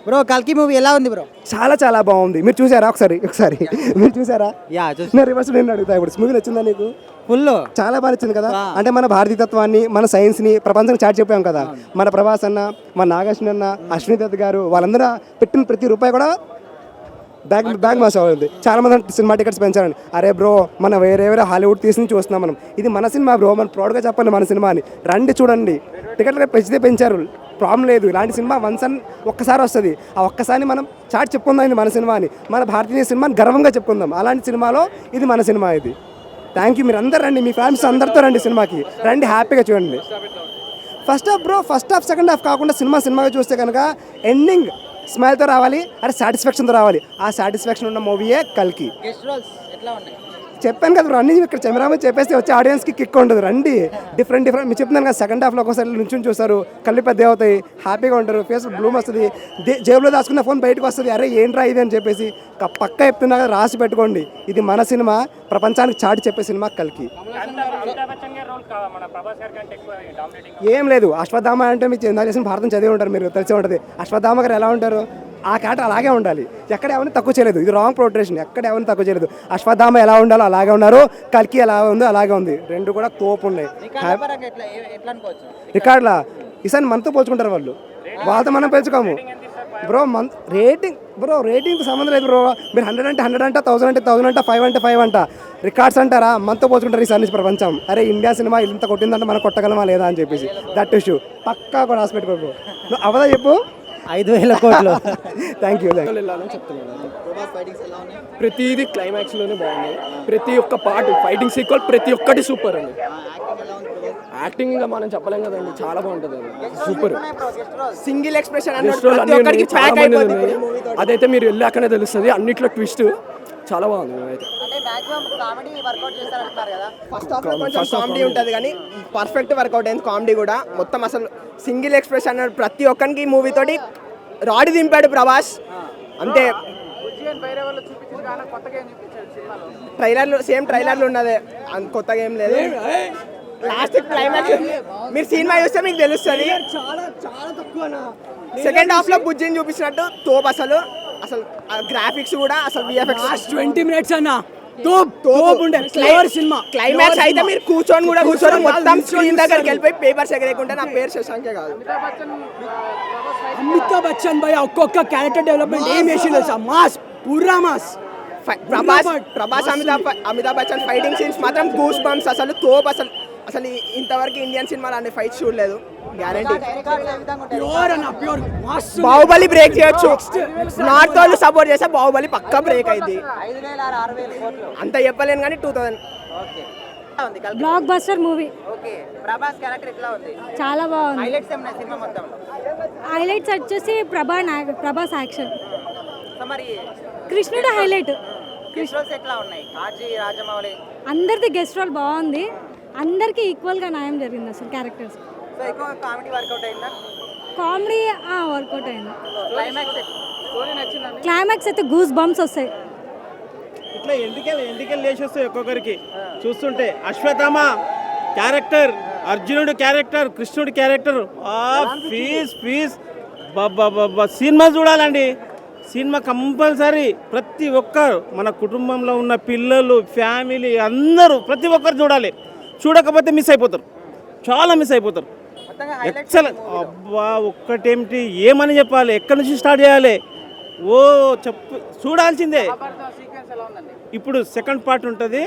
Bro కల్కి movie ఎలా ఉంది బ్రో? చాలా చాలా బాగుంది. మీరు చూసారా? ఒకసారి మీరు చూసారా? యా నేను రివర్స్ నేను అడుగుతా, ఇప్పుడు మూవీ నచ్చిందా నీకు? ఫుల్ చాలా బాగా నచ్చింది కదా. అంటే మన భారతీయతత్వాన్ని, మన సైన్స్ని ప్రపంచానికి చాటి చెప్పాం కదా. మన ప్రభాస్ అన్న, మన నాగార్జున అన్న, అశ్విని దత్ గారు వాళ్ళందరూ పెట్టిన ప్రతి రూపాయి కూడా బ్యాగ్ మాస్ అవుతుంది. చాలా మంది సినిమా టికెట్స్ పెంచారండి. అరే బ్రో, మన వేరే హాలీవుడ్ తీసి చూస్తున్నాం మనం. ఇది మన సినిమా బ్రో, మనం ప్రౌడ్గా చెప్పండి మన సినిమా అని. రండి చూడండి. టికెట్లు పెంచితే పెంచారు, ప్రాబ్లం లేదు. ఇలాంటి సినిమా ఒక్కసారి వస్తుంది. ఆ ఒక్కసారి మనం చాటి చెప్పుకుందాం ఇది మన సినిమా అని. మన భారతీయ సినిమాని గర్వంగా చెప్పుకుందాం. అలాంటి సినిమాలో ఇది మన సినిమా. ఇది థ్యాంక్ యూ. మీరు అందరు రండి, మీ ఫ్యామిలీస్ అందరితో రండి సినిమాకి రండి, హ్యాపీగా చూడండి. First half bro, first half second half కాకుండా సినిమాగా చూస్తే కనుక ఎండింగ్ స్మైల్తో రావాలి, అరే సాటిస్ఫాక్షన్తో రావాలి. ఆ సాటిస్ఫాక్షన్ ఉన్న మూవీయే కల్కి. చెప్పాను కదా బ్రో, అన్నీ ఇక్కడ కెమెరామెన్ చెప్పేస్తే వచ్చే ఆడియన్స్కి కిక్ ఉండదు. రండి, డిఫరెంట్ మీరు చెప్తున్నాను కదా. సెకండ్ హాఫ్లో ఒకసారి నుంచి చూస్తారు, కళ్ళు పెద్ద అవుతాయి, హ్యాపీగా ఉంటారు, ఫేస్ బ్లూమ్ వస్తుంది, జేబులో దాచుకున్న ఫోన్ బయటకు వస్తుంది. అరే ఏంట్రా ఇది అని చెప్పేసి పక్కా చెప్తున్నా కదా, రాసి పెట్టుకోండి. ఇది మన సినిమా, ప్రపంచానికి చాటి చెప్పే సినిమా కల్కి. ఏం లేదు, అశ్వత్థామ అంటే మీరు చేసిన భారతం చదివి ఉంటారు, మీరు తెలిసి ఉంటుంది. అశ్వత్థామ గారు ఎలా ఉంటారు, ఆ క్యారెక్టర్ అలాగే ఉండాలి. ఎక్కడ ఎవరిని తక్కువ చేయలేదు. ఇది రాంగ్ ప్రొటరేషన్, ఎక్కడ ఎవరిని తక్కువ చేయలేదు. అశ్వత్థామ ఎలా ఉండాలో అలాగే ఉన్నారు, కల్కి ఎలా ఉందో అలాగే ఉంది. రెండు కూడా తోపు ఉన్నాయి. రికార్డులా ఈసారి మనతో పోల్చుకుంటారు వాళ్ళు, వాళ్ళతో మనం పెంచుకోము బ్రో. రేటింగ్ సంబంధం లేదు బ్రో. మీరు 100 అంటే 100 అంట, 1000 అంటే 1000 అంట, 5 అంటే 5 అంట. రికార్డ్స్ అంటారా, మనతో పోల్చుకుంటారు ఈసారి నుంచి ప్రపంచం. అరే ఇండియా సినిమా ఇంత కొట్టిందంటే మనం కొట్టగలమా లేదా అని చెప్పేసి దట్ ఇష్యూ పక్కా కూడా రాసి పెట్టుకో బ్రో. నువ్వు అవదా చెప్పు, 5,000 కోట్లు. Thank you. వెళ్ళాలని చెప్తున్నాను. ప్రతిదీ క్లైమాక్స్లోనే బాగుంది. ప్రతి ఒక్క పార్ట్ ఫైటింగ్ సీక్వెల్ ప్రతి ఒక్కటి సూపర్ అండి. యాక్టింగ్ ఇంకా మనం చెప్పలేం కదండి, చాలా బాగుంటుంది అది, సూపర్. సింగిల్ ఎక్స్ప్రెషన్ అదైతే మీరు వెళ్ళాకనే తెలుస్తుంది. అన్నిట్లో ట్విస్ట్ చాలా బాగుంది. అయితే ఫస్ట్ హాఫ్ కొంచెం కామెడీ ఉంటుంది కానీ పర్ఫెక్ట్ వర్కౌట్ అయింది కామెడీ కూడా. మొత్తం అసలు సింగిల్ ఎక్స్ప్రెషన్ ప్రతి ఒక్కరికి మూవీ తోటి రాడి దింపాడు ప్రభాస్. అంతే, ట్రైలర్లు ఉన్నదే, కొత్తగా ఏం లేదు. లాస్ట్ క్లైమాక్స్ మీరు సినిమా చూస్తే మీకు తెలుస్తుంది. సెకండ్ హాఫ్ లో బుజ్జిని చూపించినట్టు తోపు. అసలు గ్రాఫిక్స్ కూడా అసలు VFX 20 minutes అన్న క్లైమాక్స్ అయితే మీరు కూర్చొని మొత్తం స్క్రీన్ దగ్గరికి వెళ్ళిపోయి పేపర్స్ ఎగరేకుంటే నా పేరు శశాంకే కాదు. అమితాబ్ బచ్చన్ భయ ఒక్కొక్క క్యారెక్టర్ డెవలప్మెంట్ ఏం వేసింది మాస్, పూరా mass. Prabhas Amitabh Bachchan fighting scenes మాత్రం గూస్ బంప్స్. అసలు తోపు. అసలు ఇంతవరకు ఇండియన్ సినిమాలో అన్ని ఫైట్స్ చూడలేదు. గ్యారంటీ బాహుబలి బ్రేక్ చేయొచ్చు. నార్త్ వాళ్ళు సపోర్ట్ చేస్తే బాహుబలి పక్కా బ్రేక్ అయింది. అంత చెప్పలేను కానీ 2000 block buster movie. Prabhas character ఎట్లా ఉంది? చాలా బాగుంది. హైలైట్స్ ఏమన్నా సినిమా మొత్తంలో? హైలైట్స్ వచ్చేసి ప్రభాస్ యాక్షన్. మరి కృష్ణుడు హైలైట్. గెస్ట్ రోల్స్ ఎట్లా ఉన్నాయి? ఆర్జీ రాజమౌళి అందరిది గెస్ట్ రోల్ బాగుంది. అందరికీ ఈక్వల్గా న్యాయం జరిగింది అసలు క్యారెక్టర్స్. సో ఎక్కువ కామెడీ వర్కౌట్ అయిందా? కామెడీ వర్కౌట్ అయింది. క్లైమాక్స్ క్లైమాక్స్ అయితే గూస్ బంప్స్ వస్తాయి. ఇట్లా ఎంటికలు లేచి వస్తాయి ఒక్కొక్కరికి చూస్తుంటే. అశ్వత్థామ క్యారెక్టర్, అర్జునుడు క్యారెక్టర్, కృష్ణుడి క్యారెక్టర్, ఫీజ్ బాబా సినిమా చూడాలండి. సినిమా కంపల్సరీ ప్రతి ఒక్కరు, మన కుటుంబంలో ఉన్న పిల్లలు, ఫ్యామిలీ అందరూ ప్రతి ఒక్కరు చూడాలి. చూడకపోతే మిస్ అయిపోతారు, చాలా మిస్ అయిపోతారు. ఎక్సలెంట్. అబ్బా ఒక్కటేమిటి, ఏమని చెప్పాలి, ఎక్కడి నుంచి స్టార్ట్ చేయాలి? చూడాల్సిందే. ఇప్పుడు సెకండ్ పార్ట్ ఉంటుంది,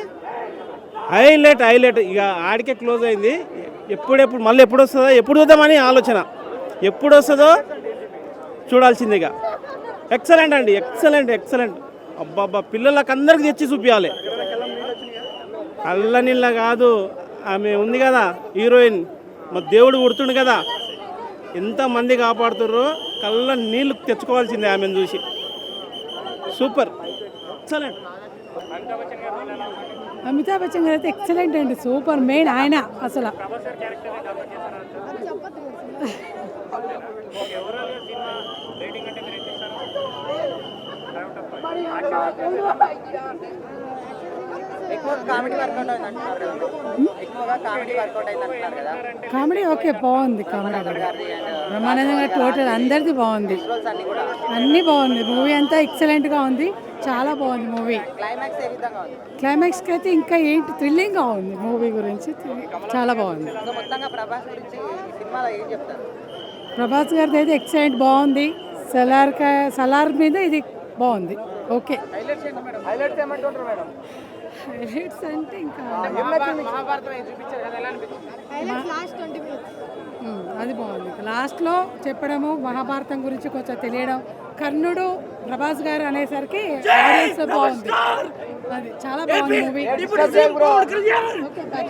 హైలైట్. ఇక ఆడికే క్లోజ్ అయింది. మళ్ళీ ఎప్పుడు వస్తుందో, ఎప్పుడు చూద్దామని ఆలోచన. ఎప్పుడు వస్తుందో చూడాల్సిందే. ఇక ఎక్సలెంట్ అండి, ఎక్సలెంట్. అబ్బాబ్బా పిల్లలకు అందరికి తెచ్చి చూపించాలి. కళ్ళ నీళ్ళ కాదు, ఆమె ఉంది కదా హీరోయిన్, మా దేవుడు గుర్తుండు కదా, ఎంతమంది కాపాడుతుర్రో, కళ్ళ నీళ్ళు తెచ్చుకోవాల్సిందే ఆమెను చూసి. Super, excellent. అమితాబ్ బచ్చన్ గారు అయితే ఎక్సలెంట్ అండి, సూపర్. మెయిన్ ఆయన అసలు ఎక్కువ కామెడీ వర్కౌట్ అయింది అంటున్నారు కదా ఎక్కువగా కామెడీ వర్కౌట్ అయింది అంటున్నారు కదా కామెడీ ఓకే బాగుంది కామెడీ బ్రహ్మానందంగా టోటల్ అందరిది బాగుంది విజువల్స్ అన్ని కూడా అన్నీ బాగుంది మూవీ అంతా ఎక్సలెంట్గా ఉంది చాలా బాగుంది మూవీ క్లైమాక్స్ ఏ విధంగా ఉంది క్లైమాక్స్కి అయితే ఇంకా ఏంటి థ్రిల్లింగ్గా ఉంది మూవీ గురించి చాలా బాగుంది సో మొత్తంగా ప్రభాస్ గురించి ఈ సినిమాలో ఏం చెప్తారు ప్రభాస్ గారిది అయితే ఎక్సలెంట్ బాగుంది సలార్ మీద ఇది బాగుంది ఓకే హైలైట్స్ ఏమంటుంటారు మేడం హైలైట్స్ అంటే ఇంకా అది బాగుంది లాస్ట్లో చెప్పడము మహాభారతం గురించి కొంచెం తెలియడం కర్ణుడు ప్రభాస్ గారు అనేసరికి ఆడియన్స్ బాగుంది అది చాలా బాగుంది మూవీ ఓకే బాయ్